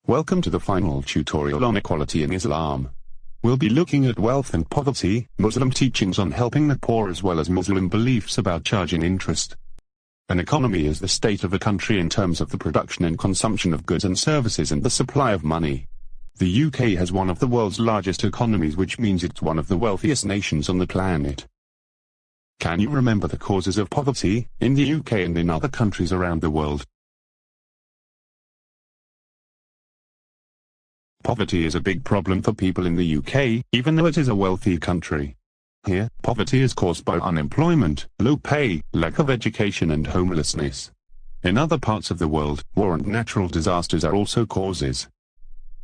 Welcome to the final tutorial on equality in Islam. We'll be looking at wealth and poverty, Muslim teachings on helping the poor as well as Muslim beliefs about charging interest. An economy is the state of a country in terms of the production and consumption of goods and services and the supply of money. The UK has one of the world's largest economies, which means it's one of the wealthiest nations on the planet. Can you remember the causes of poverty in the UK and in other countries around the world? Poverty is a big problem for people in the UK, even though it is a wealthy country. Here, poverty is caused by unemployment, low pay, lack of education and homelessness. In other parts of the world, war and natural disasters are also causes.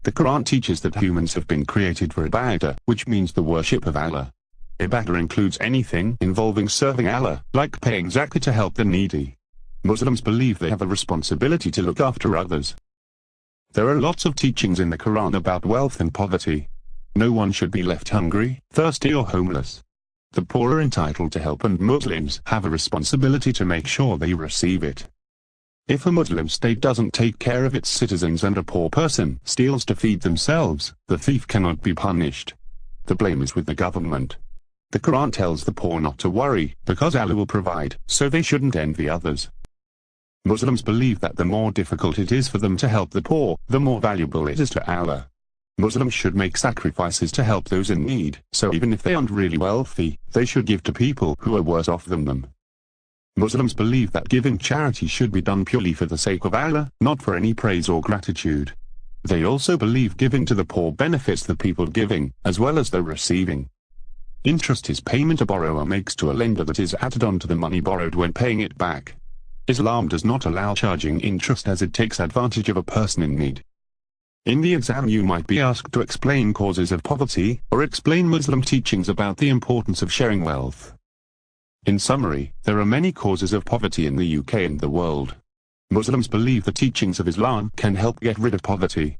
The Quran teaches that humans have been created for ibadah, which means the worship of Allah. Ibadah includes anything involving serving Allah, like paying zakah to help the needy. Muslims believe they have a responsibility to look after others. There are lots of teachings in the Quran about wealth and poverty. No one should be left hungry, thirsty or homeless. The poor are entitled to help and Muslims have a responsibility to make sure they receive it. If a Muslim state doesn't take care of its citizens and a poor person steals to feed themselves, the thief cannot be punished. The blame is with the government. The Quran tells the poor not to worry, because Allah will provide, so they shouldn't envy others. Muslims believe that the more difficult it is for them to help the poor, the more valuable it is to Allah. Muslims should make sacrifices to help those in need, so even if they aren't really wealthy, they should give to people who are worse off than them. Muslims believe that giving charity should be done purely for the sake of Allah, not for any praise or gratitude. They also believe giving to the poor benefits the people giving, as well as the receiving. Interest is payment a borrower makes to a lender that is added on to the money borrowed when paying it back. Islam does not allow charging interest as it takes advantage of a person in need. In the exam you might be asked to explain causes of poverty, or explain Muslim teachings about the importance of sharing wealth. In summary, there are many causes of poverty in the UK and the world. Muslims believe the teachings of Islam can help get rid of poverty.